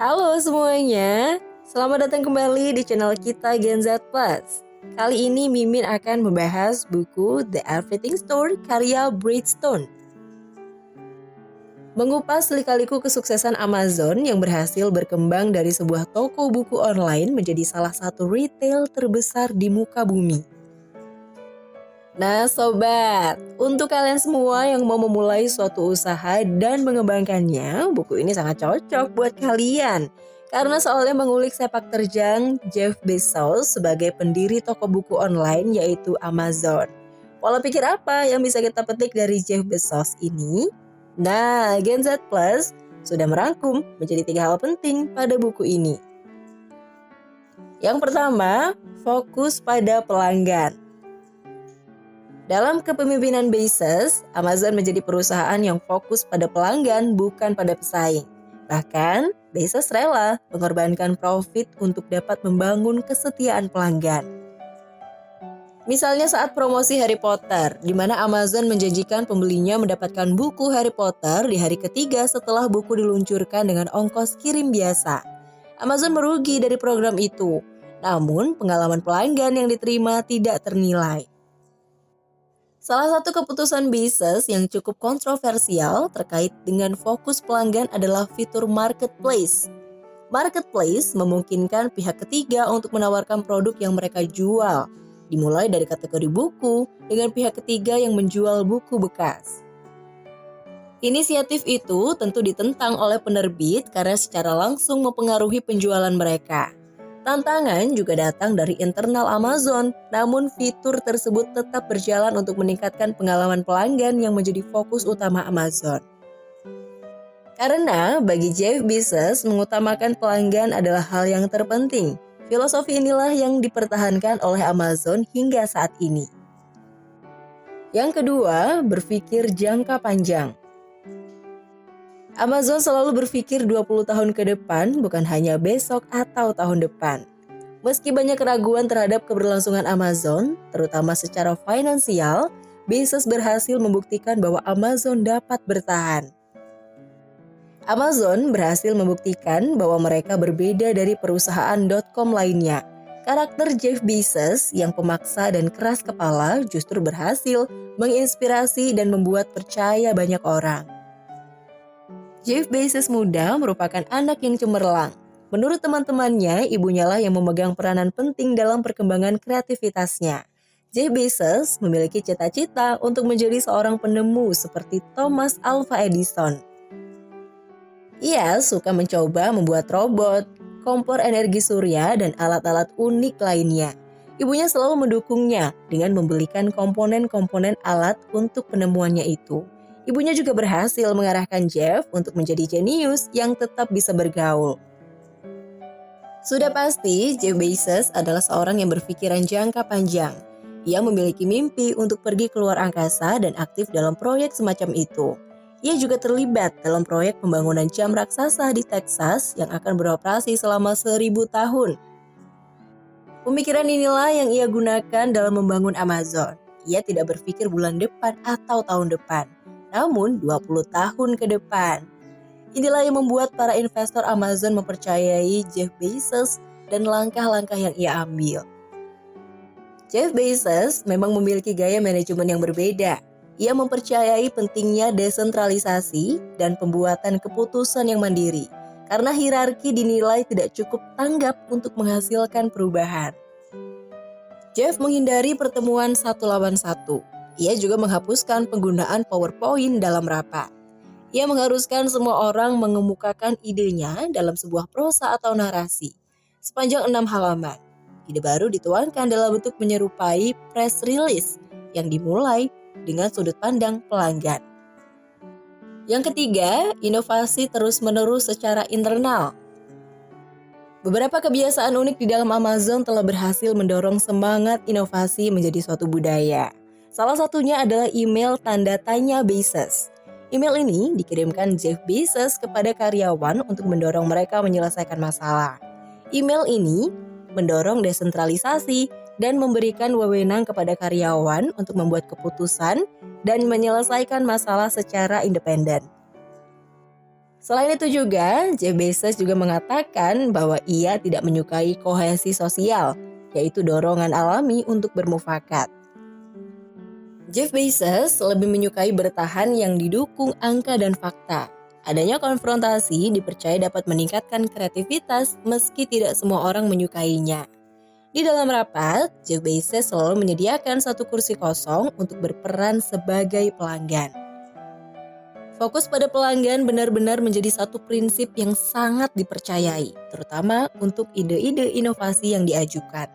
Halo semuanya, selamat datang kembali di channel kita Gen Z Plus. Kali ini Mimin akan membahas buku The Everything Store karya Bridgestone. Mengupas lika-liku kesuksesan Amazon yang berhasil berkembang dari sebuah toko buku online menjadi salah satu retail terbesar di muka bumi. Nah sobat, untuk kalian semua yang mau memulai suatu usaha dan mengembangkannya, buku ini sangat cocok buat kalian. Karena soalnya mengulik sepak terjang Jeff Bezos sebagai pendiri toko buku online yaitu Amazon. Pola pikir apa yang bisa kita petik dari Jeff Bezos ini? Nah, Gen Z Plus sudah merangkum menjadi 3 hal penting pada buku ini. Yang pertama, fokus pada pelanggan. Dalam kepemimpinan Bezos, Amazon menjadi perusahaan yang fokus pada pelanggan bukan pada pesaing. Bahkan, Bezos rela mengorbankan profit untuk dapat membangun kesetiaan pelanggan. Misalnya saat promosi Harry Potter, di mana Amazon menjanjikan pembelinya mendapatkan buku Harry Potter di hari ketiga setelah buku diluncurkan dengan ongkos kirim biasa. Amazon merugi dari program itu, namun pengalaman pelanggan yang diterima tidak ternilai. Salah satu keputusan Bezos yang cukup kontroversial terkait dengan fokus pelanggan adalah fitur marketplace. Marketplace memungkinkan pihak ketiga untuk menawarkan produk yang mereka jual, dimulai dari kategori buku dengan pihak ketiga yang menjual buku bekas. Inisiatif itu tentu ditentang oleh penerbit karena secara langsung mempengaruhi penjualan mereka. Tantangan juga datang dari internal Amazon, namun fitur tersebut tetap berjalan untuk meningkatkan pengalaman pelanggan yang menjadi fokus utama Amazon. Karena bagi Jeff Bezos, mengutamakan pelanggan adalah hal yang terpenting. Filosofi inilah yang dipertahankan oleh Amazon hingga saat ini. Yang kedua, berpikir jangka panjang. Amazon selalu berpikir 20 tahun ke depan, bukan hanya besok atau tahun depan. Meski banyak keraguan terhadap keberlangsungan Amazon, terutama secara finansial, Bezos berhasil membuktikan bahwa Amazon dapat bertahan. Amazon berhasil membuktikan bahwa mereka berbeda dari perusahaan .com lainnya. Karakter Jeff Bezos yang pemaksa dan keras kepala justru berhasil menginspirasi dan membuat percaya banyak orang. Jeff Bezos muda merupakan anak yang cemerlang. Menurut teman-temannya, ibunya lah yang memegang peranan penting dalam perkembangan kreativitasnya. Jeff Bezos memiliki cita-cita untuk menjadi seorang penemu seperti Thomas Alva Edison. Ia suka mencoba membuat robot, kompor energi surya, dan alat-alat unik lainnya. Ibunya selalu mendukungnya dengan membelikan komponen-komponen alat untuk penemuannya itu. Ibunya juga berhasil mengarahkan Jeff untuk menjadi jenius yang tetap bisa bergaul. Sudah pasti, Jeff Bezos adalah seorang yang berpikiran jangka panjang. Ia memiliki mimpi untuk pergi keluar angkasa dan aktif dalam proyek semacam itu. Ia juga terlibat dalam proyek pembangunan jam raksasa di Texas yang akan beroperasi selama 1000 tahun. Pemikiran inilah yang ia gunakan dalam membangun Amazon. Ia tidak berpikir bulan depan atau tahun depan, namun 20 tahun ke depan. Inilah yang membuat para investor Amazon mempercayai Jeff Bezos dan langkah-langkah yang ia ambil. Jeff Bezos memang memiliki gaya manajemen yang berbeda. Ia mempercayai pentingnya desentralisasi dan pembuatan keputusan yang mandiri, karena hierarki dinilai tidak cukup tanggap untuk menghasilkan perubahan. Jeff menghindari pertemuan satu lawan satu. Ia juga menghapuskan penggunaan PowerPoint dalam rapat. Ia mengharuskan semua orang mengemukakan idenya dalam sebuah prosa atau narasi. Sepanjang 6 halaman, ide baru dituangkan dalam bentuk menyerupai press release yang dimulai dengan sudut pandang pelanggan. Yang ketiga, inovasi terus-menerus secara internal. Beberapa kebiasaan unik di dalam Amazon telah berhasil mendorong semangat inovasi menjadi suatu budaya. Salah satunya adalah email tanda tanya Bezos. Email ini dikirimkan Jeff Bezos kepada karyawan untuk mendorong mereka menyelesaikan masalah. Email ini mendorong desentralisasi dan memberikan wewenang kepada karyawan untuk membuat keputusan dan menyelesaikan masalah secara independen. Selain itu juga, Jeff Bezos juga mengatakan bahwa ia tidak menyukai kohesi sosial, yaitu dorongan alami untuk bermufakat. Jeff Bezos lebih menyukai bertahan yang didukung angka dan fakta. Adanya konfrontasi dipercaya dapat meningkatkan kreativitas meski tidak semua orang menyukainya. Di dalam rapat, Jeff Bezos selalu menyediakan satu kursi kosong untuk berperan sebagai pelanggan. Fokus pada pelanggan benar-benar menjadi satu prinsip yang sangat dipercayai, terutama untuk ide-ide inovasi yang diajukan.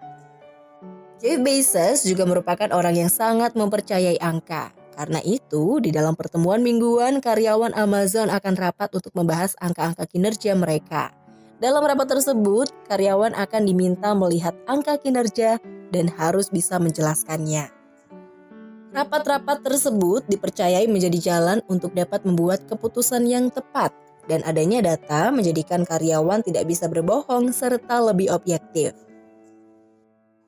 Jeff Bezos juga merupakan orang yang sangat mempercayai angka. Karena itu, di dalam pertemuan mingguan, karyawan Amazon akan rapat untuk membahas angka-angka kinerja mereka. Dalam rapat tersebut, karyawan akan diminta melihat angka kinerja dan harus bisa menjelaskannya. Rapat-rapat tersebut dipercayai menjadi jalan untuk dapat membuat keputusan yang tepat, dan adanya data menjadikan karyawan tidak bisa berbohong serta lebih objektif.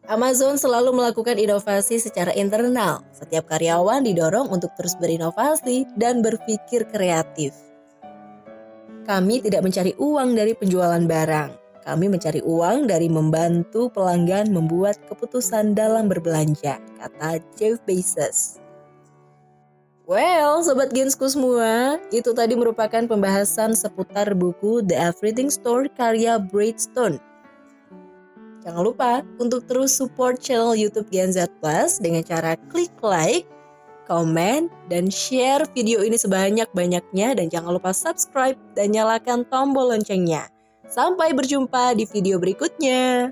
Amazon selalu melakukan inovasi secara internal. Setiap karyawan didorong untuk terus berinovasi dan berpikir kreatif. Kami tidak mencari uang dari penjualan barang. Kami mencari uang dari membantu pelanggan membuat keputusan dalam berbelanja, kata Jeff Bezos. Well, Sobat Gensku semua, itu tadi merupakan pembahasan seputar buku The Everything Store karya Brad Stone. Jangan lupa untuk terus support channel YouTube Gen Z Plus dengan cara klik like, komen, dan share video ini sebanyak-banyaknya, dan jangan lupa subscribe dan nyalakan tombol loncengnya. Sampai berjumpa di video berikutnya.